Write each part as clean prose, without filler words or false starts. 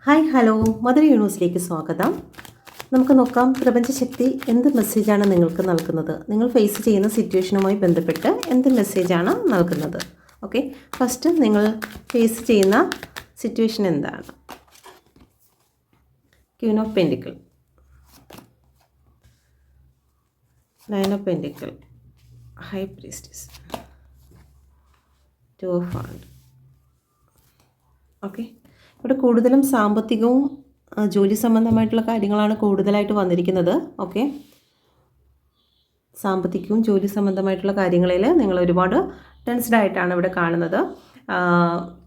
Hi hello മധുര യൂണിവേഴ്സിലേക്ക് സ്വാഗതം. നമുക്ക് നോക്കാം പ്രപഞ്ചശക്തി എന്ത് മെസ്സേജാണ് നിങ്ങൾക്ക് നൽകുന്നത്, നിങ്ങൾ ഫേസ് ചെയ്യുന്ന സിറ്റുവേഷനുമായി ബന്ധപ്പെട്ട് എന്ത് മെസ്സേജാണ് നൽകുന്നത്. ഓക്കെ, ഫസ്റ്റ് നിങ്ങൾ ഫേസ് ചെയ്യുന്ന സിറ്റുവേഷൻ എന്താണ്? Queen of pentacle, nine of pentacle, high priestess, two of wand. Okay, ഇവിടെ കൂടുതലും സാമ്പത്തികവും ജോലി സംബന്ധമായിട്ടുള്ള കാര്യങ്ങളാണ് കൂടുതലായിട്ട് വന്നിരിക്കുന്നത്. ഓക്കെ, സാമ്പത്തികവും ജോലി സംബന്ധമായിട്ടുള്ള കാര്യങ്ങളിൽ നിങ്ങൾ ഒരുപാട് ടെൻസ്ഡ് ആയിട്ടാണ് ഇവിടെ കാണുന്നത്.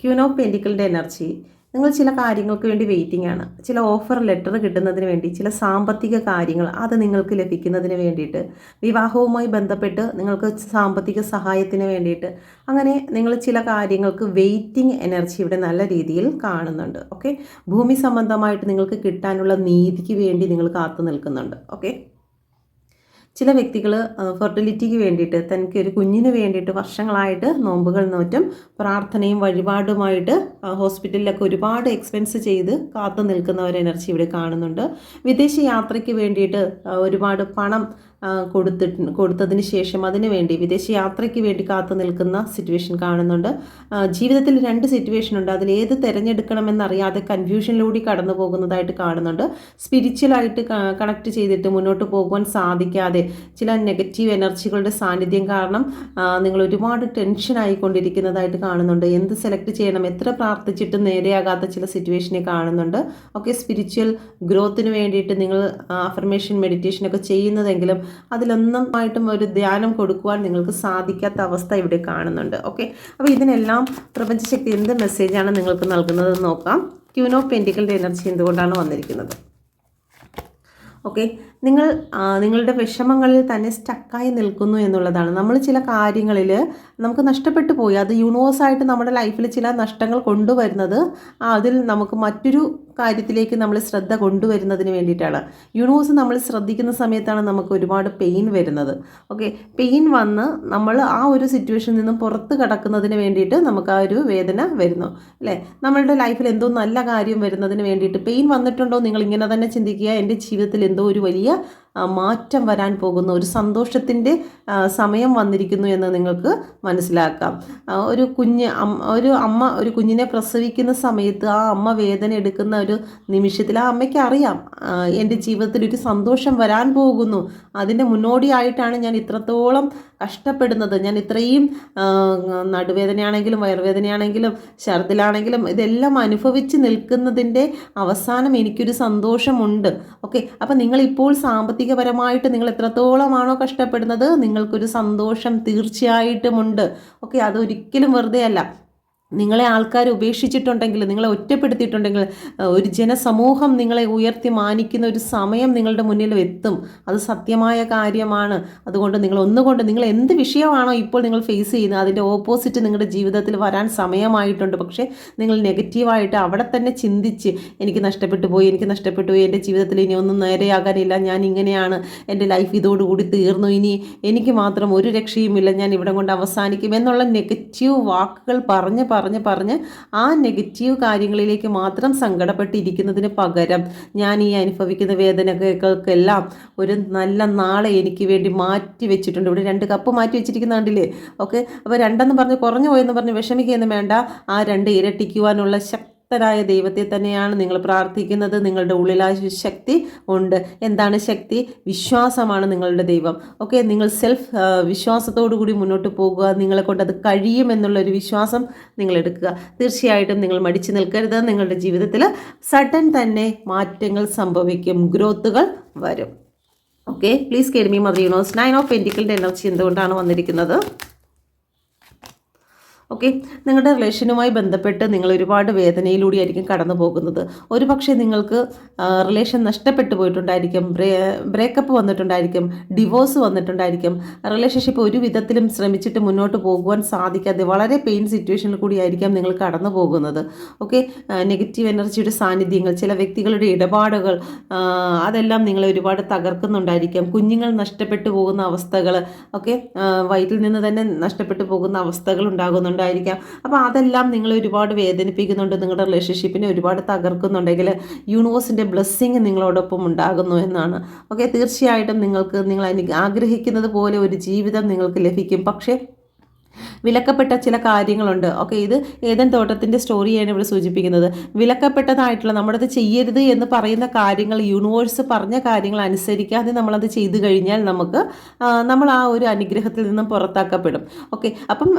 ക്വീൻ ഓഫ് പെൻറ്റിക്കിളിൻ്റെ എനർജി, നിങ്ങൾ ചില കാര്യങ്ങൾക്ക് വേണ്ടി വെയിറ്റിംഗ് ആണ്. ചില ഓഫർ ലെറ്റർ കിട്ടുന്നതിന് വേണ്ടി, ചില സാമ്പത്തിക കാര്യങ്ങൾ അത് നിങ്ങൾക്ക് ലഭിക്കുന്നതിന് വേണ്ടിയിട്ട്, വിവാഹവുമായി ബന്ധപ്പെട്ട് നിങ്ങൾക്ക് സാമ്പത്തിക സഹായത്തിന് വേണ്ടിയിട്ട്, അങ്ങനെ നിങ്ങൾ ചില കാര്യങ്ങൾക്ക് വെയിറ്റിംഗ് എനർജി ഇവിടെ നല്ല രീതിയിൽ കാണുന്നുണ്ട്. ഓക്കെ, ഭൂമി സംബന്ധമായിട്ട് നിങ്ങൾക്ക് കിട്ടാനുള്ള നീതിക്ക് വേണ്ടി നിങ്ങൾ കാത്തു നിൽക്കുന്നുണ്ട്. ഓക്കെ, ചില വ്യക്തികൾ ഫെർട്ടിലിറ്റിക്ക് വേണ്ടിയിട്ട്, തനിക്ക് ഒരു കുഞ്ഞിന് വേണ്ടിയിട്ട് വർഷങ്ങളായിട്ട് നോമ്പുകൾ നോറ്റും പ്രാർത്ഥനയും വഴിപാടുമായിട്ട് ഹോസ്പിറ്റലിലൊക്കെ ഒരുപാട് എക്സ്പെൻസ് ചെയ്ത് കാത്തു നിൽക്കുന്ന ഒരു എനർജി ഇവിടെ കാണുന്നുണ്ട്. വിദേശ യാത്രയ്ക്ക് വേണ്ടിയിട്ട് ഒരുപാട് പണം കൊടുത്തതിന് ശേഷം അതിനു വേണ്ടി വിദേശ യാത്രയ്ക്ക് വേണ്ടി കാത്തു നിൽക്കുന്ന സിറ്റുവേഷൻ കാണുന്നുണ്ട്. ജീവിതത്തിൽ രണ്ട് സിറ്റുവേഷൻ ഉണ്ട്, അതിൽ ഏത് തിരഞ്ഞെടുക്കണമെന്നറിയാതെ കൺഫ്യൂഷനിലൂടെ കടന്നു പോകുന്നതായിട്ട് കാണുന്നുണ്ട്. സ്പിരിച്വലായിട്ട് കണക്ട് ചെയ്തിട്ട് മുന്നോട്ട് പോകുവാൻ സാധിക്കാതെ ചില നെഗറ്റീവ് എനർജികളുടെ സാന്നിധ്യം കാരണം നിങ്ങൾ ഒരുപാട് ടെൻഷൻ ആയിക്കൊണ്ടിരിക്കുന്നതായിട്ട് കാണുന്നുണ്ട്. എന്ത് സെലക്ട് ചെയ്യണം, എത്ര പ്രാർത്ഥിച്ചിട്ടും നേരെയാകാത്ത ചില സിറ്റുവേഷനെ കാണുന്നുണ്ട്. ഓക്കെ, സ്പിരിച്വൽ ഗ്രോത്തിന് വേണ്ടിയിട്ട് നിങ്ങൾ അഫർമേഷൻ മെഡിറ്റേഷനൊക്കെ ചെയ്യുന്നതെങ്കിലും അതിലൊന്നുമായിട്ടും ഒരു ധ്യാനം കൊടുക്കുവാൻ നിങ്ങൾക്ക് സാധിക്കാത്ത അവസ്ഥ ഇവിടെ കാണുന്നുണ്ട്. ഓക്കെ, അപ്പോൾ ഇതിനെല്ലാം പ്രപഞ്ചശക്തി എന്ത് മെസ്സേജാണ് നിങ്ങൾക്ക് നൽകുന്നതെന്ന് നോക്കാം. ക്വീൻ ഓഫ് പെൻറ്റിക്കിളിൻ്റെ എനർജി എന്തുകൊണ്ടാണ് വന്നിരിക്കുന്നത്? ഓക്കെ, നിങ്ങളുടെ വിഷമങ്ങളിൽ തന്നെ സ്റ്റക്കായി നിൽക്കുന്നു എന്നുള്ളതാണ്. നമ്മൾ ചില കാര്യങ്ങളിൽ നമുക്ക് നഷ്ടപ്പെട്ടു പോയി, അത് യൂണിവേഴ്സായിട്ട് നമ്മുടെ ലൈഫിൽ ചില നഷ്ടങ്ങൾ കൊണ്ടുവരുന്നത് അതിൽ നമുക്ക് മറ്റൊരു കാര്യത്തിലേക്ക് നമ്മൾ ശ്രദ്ധ കൊണ്ടുവരുന്നതിന് വേണ്ടിയിട്ടാണ്. യൂണിവേഴ്സ് നമ്മൾ ശ്രദ്ധിക്കുന്ന സമയത്താണ് നമുക്ക് ഒരുപാട് പെയിൻ വരുന്നത്. ഓക്കെ, പെയിൻ വന്ന് നമ്മൾ ആ ഒരു സിറ്റുവേഷനിൽ നിന്നും പുറത്ത് കടക്കുന്നതിന് വേണ്ടിയിട്ട് നമുക്ക് ആ ഒരു വേദന വരുന്നു അല്ലേ. നമ്മളുടെ ലൈഫിൽ എന്തോ നല്ല കാര്യം വരുന്നതിന് വേണ്ടിയിട്ട് പെയിൻ വന്നിട്ടുണ്ടോ, നിങ്ങൾ ഇങ്ങനെ തന്നെ ചിന്തിക്കുക. എൻ്റെ ജീവിതത്തിൽ എന്തോ ഒരു വലിയ മാറ്റം വരാൻ പോകുന്നു, ഒരു സന്തോഷത്തിൻ്റെ സമയം വന്നിരിക്കുന്നു എന്ന് നിങ്ങൾക്ക് മനസ്സിലാക്കാം. ഒരു അമ്മ ഒരു കുഞ്ഞിനെ പ്രസവിക്കുന്ന സമയത്ത് ആ അമ്മ വേദന എടുക്കുന്ന ഒരു നിമിഷത്തിൽ ആ അമ്മയ്ക്ക് അറിയാം എൻ്റെ ജീവിതത്തിൽ ഒരു സന്തോഷം വരാൻ പോകുന്നു, അതിൻ്റെ മുന്നോടിയായിട്ടാണ് ഞാൻ ഇത്രത്തോളം കഷ്ടപ്പെടുന്നത്, ഞാൻ ഇത്രയും നടുവേദനയാണെങ്കിലും വയറുവേദനയാണെങ്കിലും ഛർദിലാണെങ്കിലും ഇതെല്ലാം അനുഭവിച്ച് നിൽക്കുന്നതിൻ്റെ അവസാനം എനിക്കൊരു സന്തോഷമുണ്ട്. ഓക്കെ, അപ്പം നിങ്ങളിപ്പോൾ സാമ്പത്തികപരമായിട്ട് നിങ്ങൾ എത്രത്തോളമാണോ കഷ്ടപ്പെടുന്നത്, നിങ്ങൾക്കൊരു സന്തോഷം തീർച്ചയായിട്ടുമുണ്ട്. ഓക്കെ, അതൊരിക്കലും വെറുതെ അല്ല. നിങ്ങളെ ആൾക്കാർ ഉപേക്ഷിച്ചിട്ടുണ്ടെങ്കിൽ, നിങ്ങളെ ഒറ്റപ്പെടുത്തിയിട്ടുണ്ടെങ്കിൽ, ഒരു ജനസമൂഹം നിങ്ങളെ ഉയർത്തി മാനിക്കുന്ന ഒരു സമയം നിങ്ങളുടെ മുന്നിൽ എത്തും. അത് സത്യമായ കാര്യമാണ്. അതുകൊണ്ട് നിങ്ങൾ എന്ത് വിഷയമാണോ ഇപ്പോൾ നിങ്ങൾ ഫേസ് ചെയ്യുന്നത് അതിൻ്റെ ഓപ്പോസിറ്റ് നിങ്ങളുടെ ജീവിതത്തിൽ വരാൻ സമയമായിട്ടുണ്ട്. പക്ഷേ നിങ്ങൾ നെഗറ്റീവായിട്ട് അവിടെ തന്നെ ചിന്തിച്ച് എനിക്ക് നഷ്ടപ്പെട്ടു പോയി, എൻ്റെ ജീവിതത്തിൽ ഇനി ഒന്നും നേരെയാകാനില്ല, ഞാൻ ഇങ്ങനെയാണ്, എൻ്റെ ലൈഫ് ഇതോടുകൂടി തീർന്നു, ഇനി എനിക്ക് മാത്രം ഒരു രക്ഷയുമില്ല, ഞാൻ ഇവിടെ കൊണ്ട് അവസാനിക്കും എന്നുള്ള നെഗറ്റീവ് വാക്കുകൾ പറഞ്ഞ് ആ നെഗറ്റീവ് കാര്യങ്ങളിലേക്ക് മാത്രം സങ്കടപ്പെട്ടിരിക്കുന്നതിന് പകരം ഞാൻ ഈ അനുഭവിക്കുന്ന വേദനകൾക്കെല്ലാം ഒരു നല്ല നാളെ എനിക്ക് വേണ്ടി മാറ്റി വെച്ചിട്ടുണ്ട്. ഇവിടെ 2 കപ്പ് മാറ്റി വെച്ചിരിക്കുന്ന കണ്ടില്ലേ. ഓക്കെ, അപ്പോൾ 2 പറഞ്ഞ് കുറഞ്ഞു പോയെന്ന് പറഞ്ഞ് വിഷമിക്കുകയൊന്നും വേണ്ട. ആ 2 ഇരട്ടിക്കുവാനുള്ള ശക്തരായ ദൈവത്തെ തന്നെയാണ് നിങ്ങൾ പ്രാർത്ഥിക്കുന്നത്. നിങ്ങളുടെ ഉള്ളിൽ ആ ശക്തി ഉണ്ട്. എന്താണ് ശക്തി? വിശ്വാസമാണ് നിങ്ങളുടെ ദൈവം. ഓക്കെ, നിങ്ങൾ സെൽഫ് വിശ്വാസത്തോടു കൂടി മുന്നോട്ട് പോകുക. നിങ്ങളെ കൊണ്ട് അത് കഴിയുമെന്നുള്ളൊരു വിശ്വാസം നിങ്ങൾ എടുക്കുക. തീർച്ചയായിട്ടും നിങ്ങൾ മടിച്ചു നിൽക്കരുത്. നിങ്ങളുടെ ജീവിതത്തിൽ സഡൻ തന്നെ മാറ്റങ്ങൾ സംഭവിക്കും, ഗ്രോത്തുകൾ വരും. Okay, please call me mother universe. 9 of പെൻറ്റിക്കിളിൻ്റെ എനർജി എന്തുകൊണ്ടാണ് വന്നിരിക്കുന്നത്? ഓക്കെ, നിങ്ങളുടെ റിലേഷനുമായി ബന്ധപ്പെട്ട് നിങ്ങൾ ഒരുപാട് വേദനയിലൂടെ ആയിരിക്കും കടന്നു പോകുന്നത്. ഒരു പക്ഷേ നിങ്ങൾക്ക് റിലേഷൻ നഷ്ടപ്പെട്ടു പോയിട്ടുണ്ടായിരിക്കും, ബ്രേക്കപ്പ് വന്നിട്ടുണ്ടായിരിക്കും, ഡിവോഴ്സ് വന്നിട്ടുണ്ടായിരിക്കും, റിലേഷൻഷിപ്പ് ഒരു വിധത്തിലും ശ്രമിച്ചിട്ട് മുന്നോട്ട് പോകുവാൻ സാധിക്കാതെ വളരെ പെയിൻ സിറ്റുവേഷനിൽ കൂടിയായിരിക്കാം നിങ്ങൾ കടന്നു പോകുന്നത്. ഓക്കെ, നെഗറ്റീവ് എനർജിയുടെ സാന്നിധ്യങ്ങൾ, ചില വ്യക്തികളുടെ ഇടപാടുകൾ, അതെല്ലാം നിങ്ങളെ ഒരുപാട് തകർക്കുന്നുണ്ടായിരിക്കാം. കുഞ്ഞുങ്ങൾ നഷ്ടപ്പെട്ടു പോകുന്ന അവസ്ഥകൾ, ഓക്കെ, വയറ്റിൽ നിന്ന് തന്നെ നഷ്ടപ്പെട്ടു പോകുന്ന അവസ്ഥകൾ ഉണ്ടാകുന്നുണ്ട്. ഉണ്ടായിരിക്കാം. അപ്പോൾ അതെല്ലാം നിങ്ങളെ ഒരുപാട് വേദനിപ്പിക്കുന്നുണ്ട്, നിങ്ങളുടെ റിലേഷൻഷിപ്പിനെ ഒരുപാട് തകർക്കുന്നുണ്ടെങ്കിൽ യൂണിവേഴ്സിൻ്റെ ബ്ലെസ്സിങ് നിങ്ങളോടൊപ്പം ഉണ്ടാകുന്നു എന്നാണ്. ഓക്കെ, തീർച്ചയായിട്ടും നിങ്ങൾ ആഗ്രഹിക്കുന്നത് പോലെ ഒരു ജീവിതം നിങ്ങൾക്ക് ലഭിക്കും. പക്ഷേ വിലക്കപ്പെട്ട ചില കാര്യങ്ങളുണ്ട്. ഓക്കെ, ഇത് ഏദൻ തോട്ടത്തിൻ്റെ സ്റ്റോറിയാണ് ഇവിടെ സൂചിപ്പിക്കുന്നത്. വിലക്കപ്പെട്ടതായിട്ടുള്ള നമ്മളത് ചെയ്യരുത് എന്ന് പറയുന്ന കാര്യങ്ങൾ, യൂണിവേഴ്സ് പറഞ്ഞ കാര്യങ്ങൾ അനുസരിക്കാതെ നമ്മളത് ചെയ്തു കഴിഞ്ഞാൽ നമ്മൾ ആ ഒരു അനുഗ്രഹത്തിൽ നിന്നും പുറത്താക്കപ്പെടും. ഓക്കെ, അപ്പം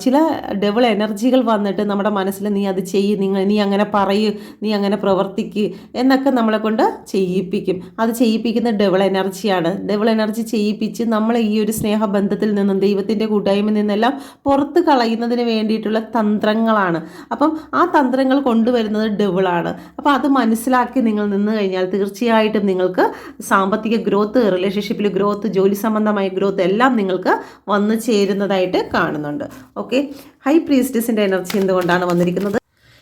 ചില ഡബിൾ എനർജികൾ വന്നിട്ട് നമ്മുടെ മനസ്സിൽ നീ അത് ചെയ്യ്, നീ അങ്ങനെ പറയൂ, നീ അങ്ങനെ പ്രവർത്തിക്ക് എന്നൊക്കെ നമ്മളെ കൊണ്ട് ചെയ്യിപ്പിക്കും. അത് ചെയ്യിപ്പിക്കുന്ന ഡബിൾ എനർജിയാണ്. ഡബിൾ എനർജി ചെയ്യിപ്പിച്ച് നമ്മളെ ഈ ഒരു സ്നേഹബന്ധത്തിൽ നിന്നും ദൈവത്തിൻ്റെ കൂട്ടായ്മയിൽ നിന്നെല്ലാം പുറത്ത് കളയുന്നതിന് വേണ്ടിയിട്ടുള്ള തന്ത്രങ്ങളാണ്. അപ്പം ആ തന്ത്രങ്ങൾ കൊണ്ടുവരുന്നത് ഡബിളാണ്. അപ്പോൾ അത് മനസ്സിലാക്കി നിങ്ങൾ നിന്ന് കഴിഞ്ഞാൽ തീർച്ചയായിട്ടും നിങ്ങൾക്ക് സാമ്പത്തിക ഗ്രോത്ത്, റിലേഷൻഷിപ്പിൽ ഗ്രോത്ത്, ജോലി സംബന്ധമായ ഗ്രോത്ത് എല്ലാം നിങ്ങൾക്ക് വന്നു ചേരുന്നതായിട്ട് കാണുന്നുണ്ട്. ഓക്കെ, ഹൈ പ്രീസ്റ്റസിൻ്റെ എനർജി എന്തുകൊണ്ടാണ് വന്നിരിക്കുന്നത്?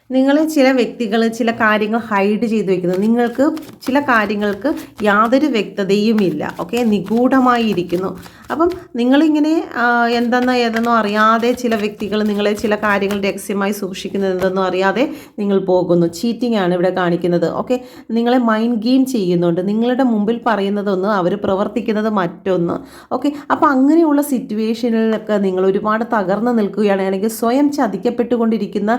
നിങ്ങളെ ചില വ്യക്തികൾ ചില കാര്യങ്ങൾ ഹൈഡ് ചെയ്ത് വെക്കുന്നത്, നിങ്ങൾക്ക് ചില കാര്യങ്ങൾക്ക് യാതൊരു വ്യക്തതയുമില്ല. ഓക്കെ, നിഗൂഢമായി ഇരിക്കുന്നു. അപ്പം നിങ്ങളിങ്ങനെ ഏതെന്നോ അറിയാതെ ചില വ്യക്തികൾ നിങ്ങളെ ചില കാര്യങ്ങൾ രഹസ്യമായി സൂക്ഷിക്കുന്നത് എന്തെന്നോ അറിയാതെ നിങ്ങൾ പോകുന്നു. ചീറ്റിംഗ് ആണ് ഇവിടെ കാണിക്കുന്നത്. ഓക്കെ, നിങ്ങളെ മൈൻഡ് ഗെയിം ചെയ്യുന്നുണ്ട്. നിങ്ങളുടെ മുമ്പിൽ പറയുന്നതൊന്ന്, അവർ പ്രവർത്തിക്കുന്നത് മറ്റൊന്ന്. ഓക്കെ, അപ്പോൾ അങ്ങനെയുള്ള സിറ്റുവേഷനിലൊക്കെ നിങ്ങൾ ഒരുപാട് തകർന്നു നിൽക്കുകയാണ്, അല്ലെങ്കിൽ സ്വയം ചതിക്കപ്പെട്ടുകൊണ്ടിരിക്കുന്ന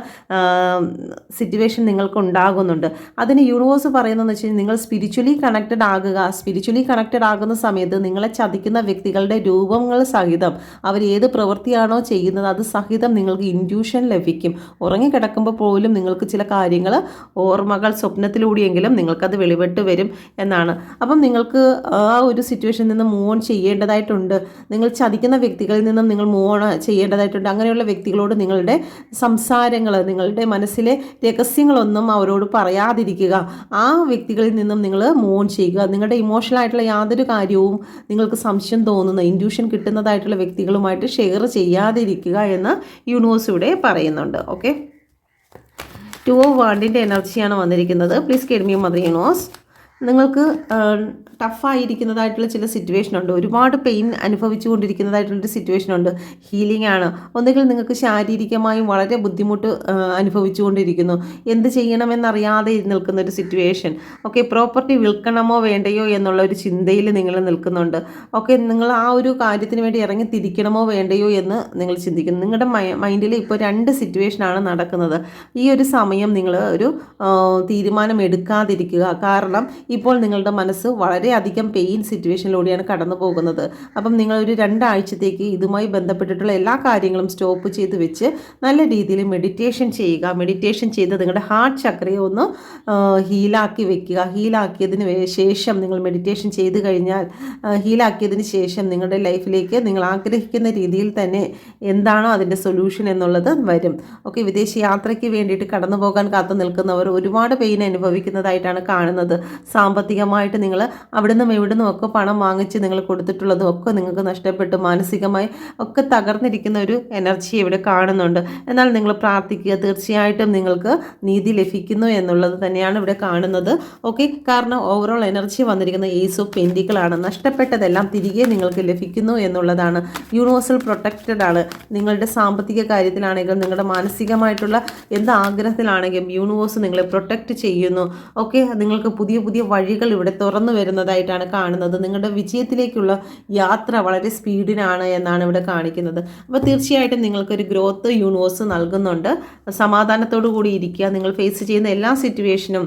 സിറ്റുവേഷൻ നിങ്ങൾക്ക് ഉണ്ടാകുന്നുണ്ട്. അതിന് യൂണിവേഴ്സ് പറയുന്നതെന്ന് വെച്ച് കഴിഞ്ഞാൽ നിങ്ങൾ സ്പിരിച്വലി കണക്റ്റഡ് ആകുക. സ്പിരിച്വലി കണക്റ്റഡ് ആകുന്ന സമയത്ത് നിങ്ങളെ ചതിക്കുന്ന വ്യക്തികളുടെ രൂപങ്ങൾ സഹിതം, അവർ ഏത് പ്രവൃത്തിയാണോ ചെയ്യുന്നത് അത് സഹിതം നിങ്ങൾക്ക് ഇൻറ്റ്യൂഷൻ ലഭിക്കും. ഉറങ്ങിക്കിടക്കുമ്പോൾ പോലും നിങ്ങൾക്ക് ചില കാര്യങ്ങൾ, ഓർമ്മകൾ സ്വപ്നത്തിലൂടെയെങ്കിലും നിങ്ങൾക്കത് വെളിപ്പെട്ട് വരും എന്നാണ്. അപ്പം നിങ്ങൾക്ക് ആ ഒരു സിറ്റുവേഷനിൽ നിന്ന് മൂവ് ഓൺ ചെയ്യേണ്ടതായിട്ടുണ്ട്. നിങ്ങൾ ചതിക്കുന്ന വ്യക്തികളിൽ നിന്നും നിങ്ങൾ മൂവ് ഓൺ ചെയ്യേണ്ടതായിട്ടുണ്ട്. അങ്ങനെയുള്ള വ്യക്തികളോട് നിങ്ങളുടെ സംസാരങ്ങൾ, നിങ്ങളുടെ മനസ്സിലെ രഹസ്യങ്ങളൊന്നും അവരോട് പറയാതിരിക്കുക. ആ വ്യക്തികളിൽ നിന്നും നിങ്ങൾ മൂവ് ഓൺ ചെയ്യുക. നിങ്ങളുടെ ഇമോഷണൽ ആയിട്ടുള്ള യാതൊരു കാര്യവും നിങ്ങൾക്ക് സംശയം തോന്നുന്ന, ഇൻറ്റ്യൂഷൻ കിട്ടുന്നതായിട്ടുള്ള വ്യക്തികളുമായിട്ട് ഷെയർ ചെയ്യാതിരിക്കുക എന്ന് യൂണിവേഴ്സ് ഇവിടെ പറയുന്നുണ്ട്. ഓക്കെ, 2 of Wands എനർജിയാണ് വന്നിരിക്കുന്നത്. Please get me mother universe. നിങ്ങൾക്ക് ടഫായിരിക്കുന്നതായിട്ടുള്ള ചില സിറ്റുവേഷൻ ഉണ്ട്, ഒരുപാട് പെയിൻ അനുഭവിച്ചു കൊണ്ടിരിക്കുന്നതായിട്ടുള്ളൊരു സിറ്റുവേഷൻ ഉണ്ട്. ഹീലിംഗ് ആണ്. ഒന്നുകിൽ നിങ്ങൾക്ക് ശാരീരികമായും വളരെ ബുദ്ധിമുട്ട് അനുഭവിച്ചു കൊണ്ടിരിക്കുന്നു, എന്ത് ചെയ്യണമെന്നറിയാതെ നിൽക്കുന്നൊരു സിറ്റുവേഷൻ. ഓക്കെ, പ്രോപ്പർട്ടി വിൽക്കണമോ വേണ്ടയോ എന്നുള്ള ഒരു ചിന്തയിൽ നിങ്ങൾ നിൽക്കുന്നുണ്ട്. ഓക്കെ, നിങ്ങൾ ആ ഒരു കാര്യത്തിന് വേണ്ടി ഇറങ്ങി തിരിക്കണമോ വേണ്ടയോ എന്ന് നിങ്ങൾ ചിന്തിക്കുന്നു. നിങ്ങളുടെ മൈൻഡിൽ ഇപ്പോൾ 2 സിറ്റുവേഷനാണ് നടക്കുന്നത്. ഈ ഒരു സമയം നിങ്ങൾ ഒരു തീരുമാനം എടുക്കാതിരിക്കുക. കാരണം ഇപ്പോൾ നിങ്ങളുടെ മനസ്സ് വളരെയധികം പെയിൻ സിറ്റുവേഷനിലൂടെയാണ് കടന്നു പോകുന്നത്. അപ്പം നിങ്ങളൊരു 2 ആഴ്ചത്തേക്ക് ഇതുമായി ബന്ധപ്പെട്ടിട്ടുള്ള എല്ലാ കാര്യങ്ങളും സ്റ്റോപ്പ് ചെയ്ത് വെച്ച് നല്ല രീതിയിൽ മെഡിറ്റേഷൻ ചെയ്യുക. മെഡിറ്റേഷൻ ചെയ്ത് നിങ്ങളുടെ ഹാർട്ട് ചക്രയെ ഒന്ന് ഹീലാക്കി വെക്കുക. ഹീലാക്കിയതിന് ശേഷം നിങ്ങൾ മെഡിറ്റേഷൻ ചെയ്ത് കഴിഞ്ഞാൽ, ഹീലാക്കിയതിന് ശേഷം നിങ്ങളുടെ ലൈഫിലേക്ക് നിങ്ങൾ ആഗ്രഹിക്കുന്ന രീതിയിൽ തന്നെ എന്താണോ അതിൻ്റെ സൊല്യൂഷൻ എന്നുള്ളത് വരും. ഓക്കെ, വിദേശ യാത്രയ്ക്ക് വേണ്ടിയിട്ട് കടന്നു പോകാൻ കാത്തു നിൽക്കുന്നവർ ഒരുപാട് പെയിൻ അനുഭവിക്കുന്നതായിട്ടാണ് കാണുന്നത്. സാമ്പത്തികമായിട്ട് നിങ്ങൾ അവിടെ നിന്നും എവിടെ നിന്നും ഒക്കെ പണം വാങ്ങിച്ച് നിങ്ങൾ കൊടുത്തിട്ടുള്ളതും ഒക്കെ നിങ്ങൾക്ക് നഷ്ടപ്പെട്ട് മാനസികമായി ഒക്കെ തകർന്നിരിക്കുന്ന ഒരു എനർജി ഇവിടെ കാണുന്നുണ്ട്. എന്നാൽ നിങ്ങൾ പ്രാർത്ഥിക്കുക, തീർച്ചയായിട്ടും നിങ്ങൾക്ക് നീതി ലഭിക്കുന്നു എന്നുള്ളത് തന്നെയാണ് ഇവിടെ കാണുന്നത്. ഓക്കെ, കാരണം ഓവറോൾ എനർജി വന്നിരിക്കുന്ന ഏസ് ഓഫ് പെന്റിക്കിളാണ്. നഷ്ടപ്പെട്ടതെല്ലാം തിരികെ നിങ്ങൾക്ക് ലഭിക്കുന്നു എന്നുള്ളതാണ്. യൂണിവേഴ്സൽ പ്രൊട്ടക്റ്റഡ് ആണ്. നിങ്ങളുടെ സാമ്പത്തിക കാര്യത്തിലാണെങ്കിലും നിങ്ങളുടെ മാനസികമായിട്ടുള്ള എന്ത് ആഗ്രഹത്തിലാണെങ്കിലും യൂണിവേഴ്സ് നിങ്ങളെ പ്രൊട്ടക്റ്റ് ചെയ്യുന്നു. ഓക്കെ, നിങ്ങൾക്ക് പുതിയ പുതിയ വഴികൾ ഇവിടെ തുറന്നു വരുന്നതായിട്ടാണ് കാണുന്നത്. നിങ്ങളുടെ വിജയത്തിലേക്കുള്ള യാത്ര വളരെ സ്പീഡിനാണ് എന്നാണ് ഇവിടെ കാണിക്കുന്നത്. അപ്പോൾ തീർച്ചയായിട്ടും നിങ്ങൾക്കൊരു ഗ്രോത്ത് യൂണിവേഴ്സ് നൽകുന്നുണ്ട്. സമാധാനത്തോടു കൂടി ഇരിക്കുക. നിങ്ങൾ ഫേസ് ചെയ്യുന്ന എല്ലാ സിറ്റുവേഷനും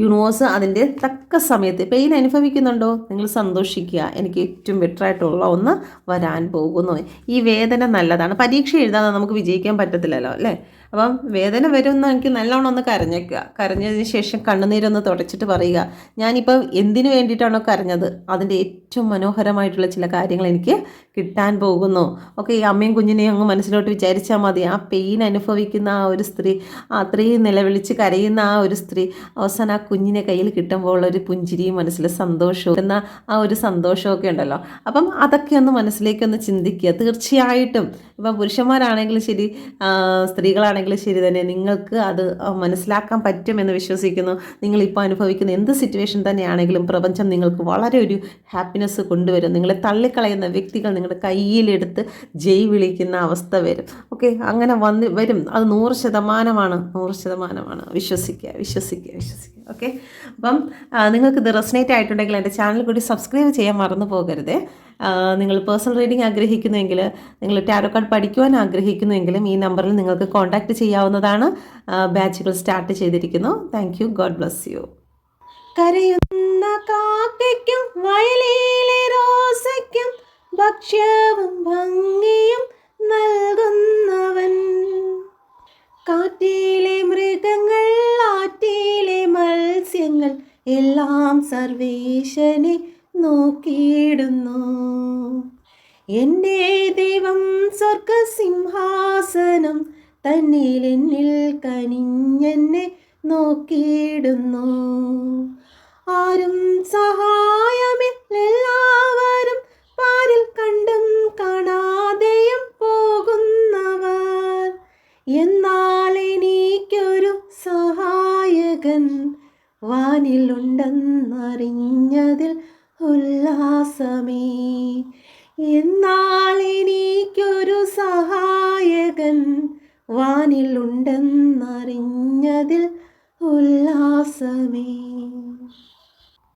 യൂണിവേഴ്സ് അതിൻ്റെ തക്ക സമയത്ത്, പെയിൻ അനുഭവിക്കുന്നുണ്ടോ, നിങ്ങൾ സന്തോഷിക്കുക. എനിക്ക് ഏറ്റവും ബെറ്ററായിട്ടുള്ള ഒന്ന് വരാൻ പോകുന്നു. ഈ വേദന നല്ലതാണ്. പരീക്ഷ എഴുതാതെ നമുക്ക് വിജയിക്കാൻ പറ്റത്തില്ലല്ലോ, അല്ലേ? അപ്പം വേദന വരുമെന്ന് എനിക്ക് നല്ലോണം ഒന്ന് കരഞ്ഞേക്കുക. കരഞ്ഞതിന് ശേഷം കണ്ണുനീരൊന്ന് തുടച്ചിട്ട് പറയുക, ഞാനിപ്പോൾ എന്തിനു വേണ്ടിയിട്ടാണോ കരഞ്ഞത് അതിൻ്റെ ഏറ്റവും മനോഹരമായിട്ടുള്ള ചില കാര്യങ്ങൾ എനിക്ക് കിട്ടാൻ പോകുന്നു. ഓക്കെ, ഈ അമ്മയും കുഞ്ഞിനെയും അങ്ങ് മനസ്സിലോട്ട് വിചാരിച്ചാൽ മതി. ആ പെയിൻ അനുഭവിക്കുന്ന ആ ഒരു സ്ത്രീ, അത്രയും നിലവിളിച്ച് കരയുന്ന ആ ഒരു സ്ത്രീ, അവസാനം ആ കുഞ്ഞിനെ കയ്യിൽ കിട്ടുമ്പോൾ ഒരു പുഞ്ചിരിയും മനസ്സിൽ സന്തോഷവും എന്ന ആ ഒരു സന്തോഷമൊക്കെ ഉണ്ടല്ലോ. അപ്പം അതൊക്കെ ഒന്ന് മനസ്സിലേക്കൊന്ന് ചിന്തിക്കുക. തീർച്ചയായിട്ടും ഇപ്പം പുരുഷന്മാരാണെങ്കിലും ശരി, സ്ത്രീകളാണെങ്കിലും എന്താണെങ്കിലും ശരി തന്നെ നിങ്ങൾക്ക് അത് മനസ്സിലാക്കാൻ പറ്റുമെന്ന് വിശ്വസിക്കുന്നു. നിങ്ങളിപ്പോൾ അനുഭവിക്കുന്ന എന്ത് സിറ്റുവേഷൻ തന്നെയാണെങ്കിലും പ്രപഞ്ചം നിങ്ങൾക്ക് വളരെ ഒരു ഹാപ്പിനെസ് കൊണ്ടുവരും. നിങ്ങളെ തള്ളിക്കളയുന്ന വ്യക്തികൾ നിങ്ങളുടെ കയ്യിലെടുത്ത് ജയ് വിളിക്കുന്ന അവസ്ഥ വരും. ഓക്കെ, അങ്ങനെ വരും. അത് 100%, 100%. വിശ്വസിക്കുക. ഓക്കെ, അപ്പം നിങ്ങൾക്ക് ഇത് റെസനേറ്റ് ആയിട്ടുണ്ടെങ്കിൽ എൻ്റെ ചാനൽ കൂടി സബ്സ്ക്രൈബ് ചെയ്യാൻ മറന്നു പോകരുത്. നിങ്ങൾ പേഴ്സണൽ റീഡിംഗ് ആഗ്രഹിക്കുന്നുവെങ്കിൽ, നിങ്ങൾ ടാരോ കാർഡ് പഠിക്കുവാൻ ആഗ്രഹിക്കുന്നുവെങ്കിലും ഈ നമ്പറിൽ നിങ്ങൾക്ക് കോൺടാക്റ്റ് ചെയ്യാവുന്നതാണ്. ബാച്ചുകൾ സ്റ്റാർട്ട് ചെയ്തിരിക്കുന്നു. Thank you. God bless you. കരയുന്ന കാക്കയ്ക്കും വയലിലെ റോസയ്ക്കും ഭക്ഷ്യവും ഭംഗിയും നൽകുന്നവൻ, കാറ്റിലെ മൃഗങ്ങൾ, ആറ്റിലെ മത്സ്യങ്ങൾ എല്ലാം സർവേശനെ നോക്കിയിടുന്നു. എൻ്റെ ദൈവം സ്വർഗസിംഹാസനം തന്നിൽ എന്നിൽ കനിഞ്ഞെന്നെ നോക്കിയിടുന്നു. ആരും സഹായമില്ലെല്ലാവരും പാരിൽ കണ്ടും കാണാതെയും പോകുന്നവർ, എന്നാൽ എനിക്കൊരു സഹായകൻ വാനിലുണ്ടെന്നറിഞ്ഞതിൽ ഉല്ലാസമേ. എന്നാൽ എനിക്കൊരു സഹായകൻ വാനിലുണ്ടെന്നറിഞ്ഞതിൽ ഉല്ലാസമേ.